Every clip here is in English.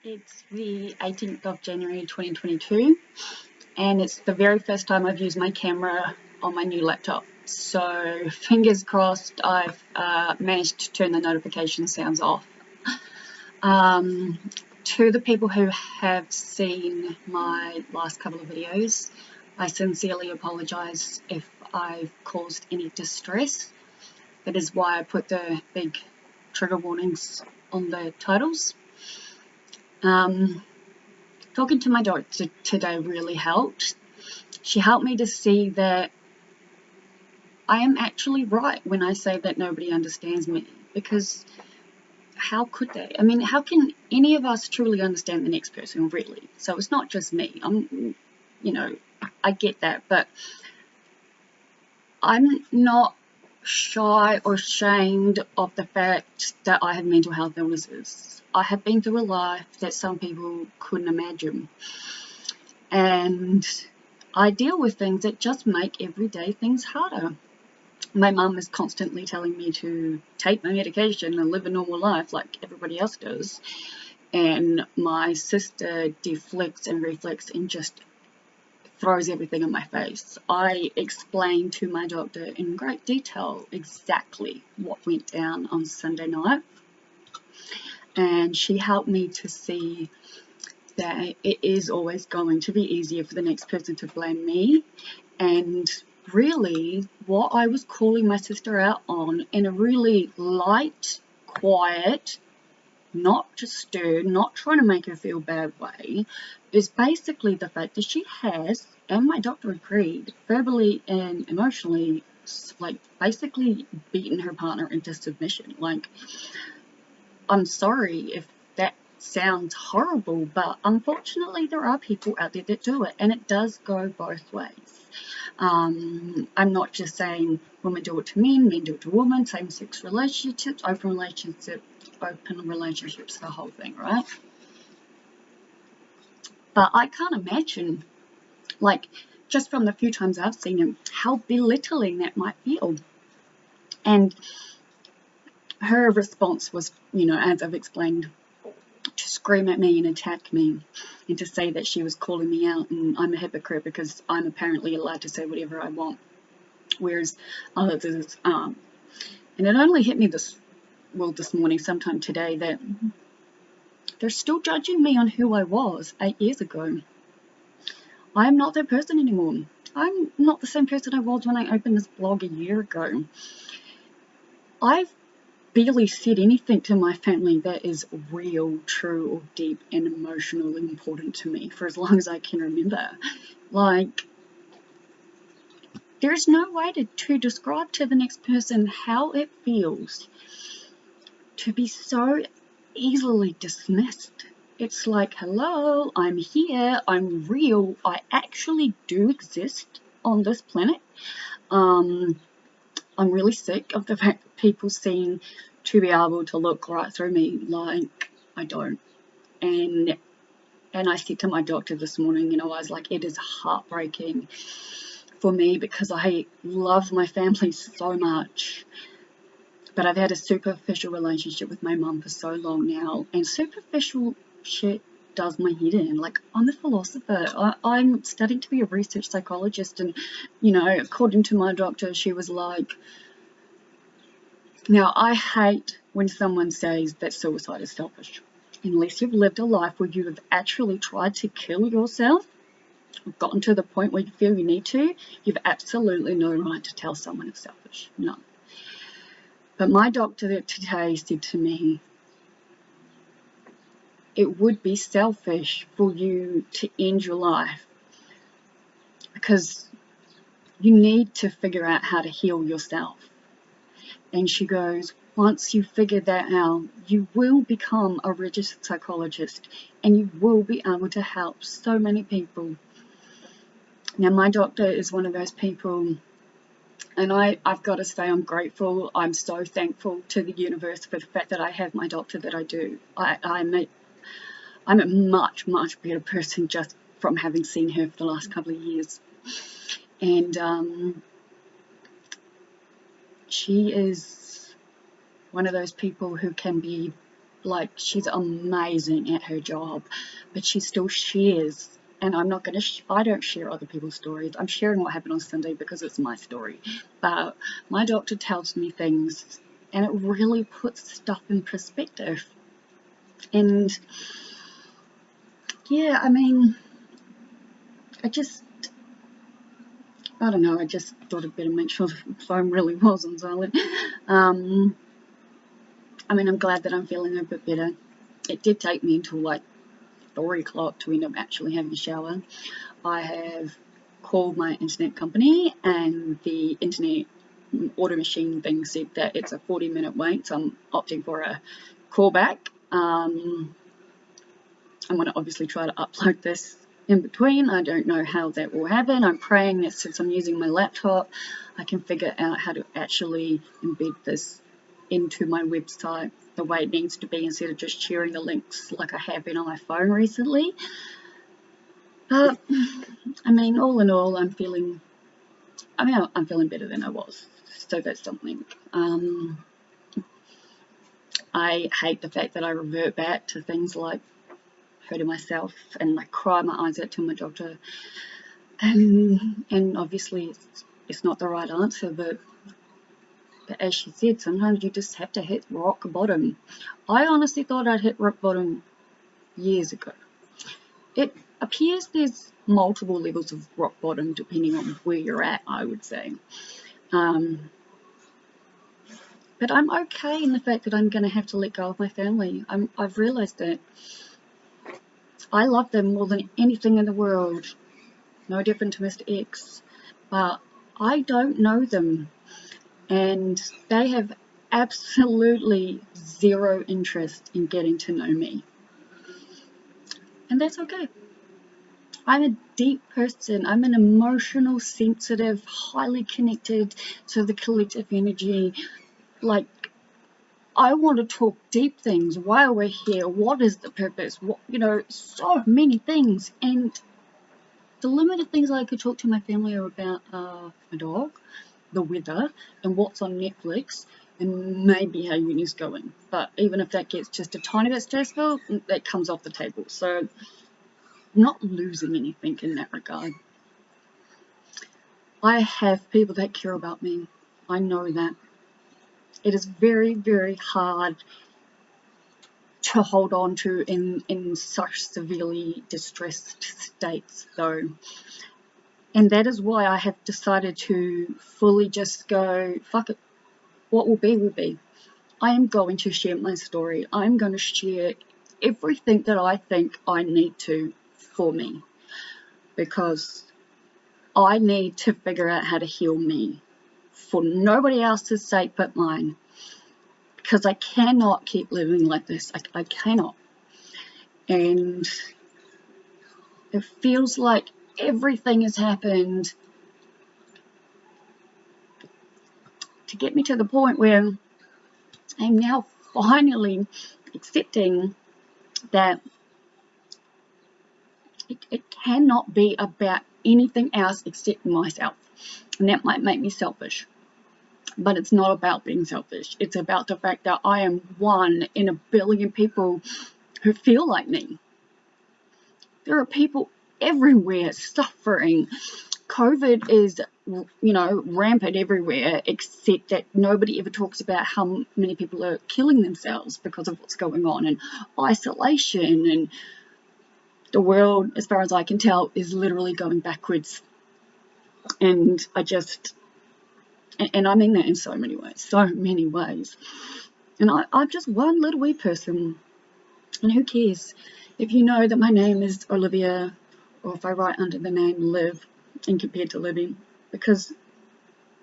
It's the 18th of January 2022, and it's the very first time I've used my camera on my new laptop. So fingers crossed I've managed to turn the notification sounds off. To the people who have seen my last couple of videos, I sincerely apologise if I've caused any distress. That is why I put the big trigger warnings on the titles. Talking to my doctor today really helped. She helped me to see that I am actually right when I say that nobody understands me, because how could they? I mean, how can any of us truly understand the next person, really? So it's not just me. I get that, but I'm not shy or ashamed of the fact that I have mental health illnesses. I have been through a life that some people couldn't imagine. And I deal with things that just make everyday things harder. My mum is constantly telling me to take my medication and live a normal life like everybody else does. And my sister deflects and reflects and just throws everything in my face. I explained to my doctor in great detail exactly what went down on Sunday night. And she helped me to see that it is always going to be easier for the next person to blame me. And really, what I was calling my sister out on in a really light, quiet, not just stirred, not trying to make her feel bad way, is basically the fact that she has, and my doctor agreed, verbally and emotionally, like, basically beaten her partner into submission. Like, I'm sorry if that sounds horrible, but unfortunately there are people out there that do it, and it does go both ways. I'm not just saying women do it to men do it to women, same-sex relationships, open relationships, the whole thing, right? But I can't imagine, like, just from the few times I've seen him, how belittling that might feel. And her response was, as I've explained, to scream at me and attack me, and to say that she was calling me out and I'm a hypocrite because I'm apparently allowed to say whatever I want, whereas others aren't. And it only hit me this morning, sometime today, that they're still judging me on who I was 8 years ago. I'm not that person anymore. I'm not the same person I was when I opened this blog a year ago. I've barely said anything to my family that is real, true, or deep and emotional and important to me for as long as I can remember. Like, there's no way to describe to the next person how it feels to be so easily dismissed. It's like, hello, I'm here, I'm real, I actually do exist on this planet. I'm really sick of the fact that people seem to be able to look right through me like I don't. And I said to my doctor this morning, I was like, it is heartbreaking for me because I love my family so much. But I've had a superficial relationship with my mum for so long now, and superficial shit does my head in. Like, I'm a philosopher. I'm studying to be a research psychologist, and, according to my doctor, she was like, now, I hate when someone says that suicide is selfish. Unless you've lived a life where you have actually tried to kill yourself, or gotten to the point where you feel you need to, you've absolutely no right to tell someone it's selfish. No. But my doctor today said to me, it would be selfish for you to end your life because you need to figure out how to heal yourself. And she goes, once you figure that out, you will become a registered psychologist and you will be able to help so many people. Now, my doctor is one of those people, and I've got to say I'm grateful. I'm so thankful to the universe for the fact that I have my doctor that I do. I'm a much, much better person just from having seen her for the last couple of years. And she is one of those people who can be Like, she's amazing at her job, but she still shares. And I'm not going to, I don't share other people's stories. I'm sharing what happened on Sunday because it's my story. But my doctor tells me things, and it really puts stuff in perspective. And yeah, I mean, I don't know, I just thought I'd better make sure the phone really was on silent. I mean, I'm glad that I'm feeling a bit better. It did take me until like 3 o'clock to end up actually having a shower. I have called my internet company, and the internet order machine thing said that it's a 40-minute wait, so I'm opting for a callback. I'm going to obviously try to upload this in between. I don't know how that will happen. I'm praying that since I'm using my laptop, I can figure out how to actually embed this into my website the way it needs to be, instead of just sharing the links like I have been on my phone recently. But I mean, all in all, I'm feeling better than I was, so that's something. I hate the fact that I revert back to things like hurting myself and like cry my eyes out to my doctor, and obviously it's not the right answer, but as she said, sometimes you just have to hit rock bottom. I honestly thought I'd hit rock bottom years ago. It appears there's multiple levels of rock bottom depending on where you're at, I would say. But I'm okay in the fact that I'm going to have to let go of my family. I've realised that I love them more than anything in the world. No different to Mr. X. But I don't know them. And they have absolutely zero interest in getting to know me. And that's okay. I'm a deep person. I'm an emotional, sensitive, highly connected to the collective energy. Like, I want to talk deep things. Why are we here? What is the purpose? What, so many things. And the limited things I could talk to my family are about my dog, the weather, and what's on Netflix, and maybe how uni's going. But even if that gets just a tiny bit stressful, that comes off the table. So I'm not losing anything in that regard. I have people that care about me. I know that. It is very, very hard to hold on to in such severely distressed states, though. And that is why I have decided to fully just go, fuck it, what will be will be. I am going to share my story. I'm going to share everything that I think I need to for me, because I need to figure out how to heal me for nobody else's sake but mine, because I cannot keep living like this. I cannot. And it feels like everything has happened to get me to the point where I'm now finally accepting that it cannot be about anything else except myself. And that might make me selfish, but it's not about being selfish. It's about the fact that I am one in a billion people who feel like me. There are people everywhere suffering. COVID is, rampant everywhere, except that nobody ever talks about how many people are killing themselves because of what's going on, and isolation, and the world, as far as I can tell, is literally going backwards. And I mean that in so many ways. And I'm just one little wee person, and who cares if you know that my name is Olivia, or if I write under the name Liv and compared to Libby, because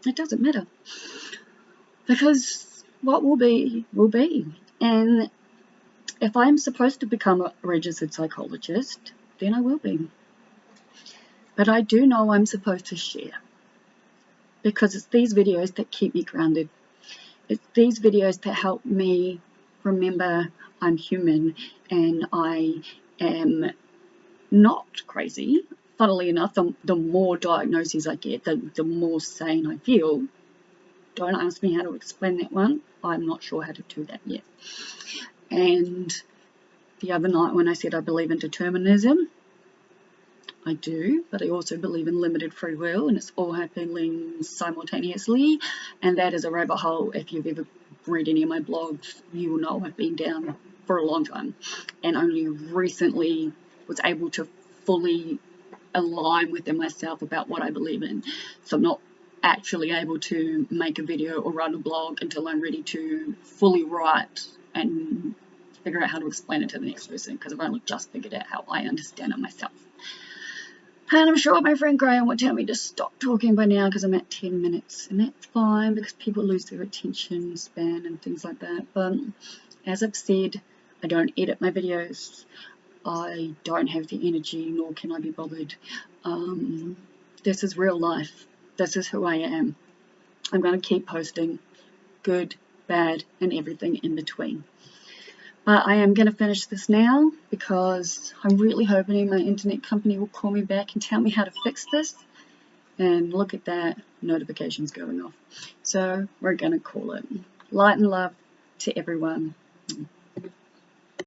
it doesn't matter. Because what will be, will be. And if I'm supposed to become a registered psychologist, then I will be. But I do know I'm supposed to share, because it's these videos that keep me grounded. It's these videos that help me remember I'm human and I am not crazy. Funnily enough, the more diagnoses I get, the more sane I feel. Don't ask me how to explain that one. I'm not sure how to do that yet. And the other night when I said I believe in determinism, I do, but I also believe in limited free will, and it's all happening simultaneously, and that is a rabbit hole. If you've ever read any of my blogs, you will know I've been down for a long time, and only recently was able to fully align within myself about what I believe in. So I'm not actually able to make a video or run a blog until I'm ready to fully write and figure out how to explain it to the next person, because I've only just figured out how I understand it myself. And I'm sure my friend Graham would tell me to stop talking by now because I'm at 10 minutes, and that's fine because people lose their attention span and things like that. But as I've said, I don't edit my videos. I don't have the energy, nor can I be bothered. This is real life. This is who I am. I'm going to keep posting good, bad, and everything in between. But I am going to finish this now because I'm really hoping my internet company will call me back and tell me how to fix this. And look at that, notifications going off. So we're going to call it. Light and love to everyone.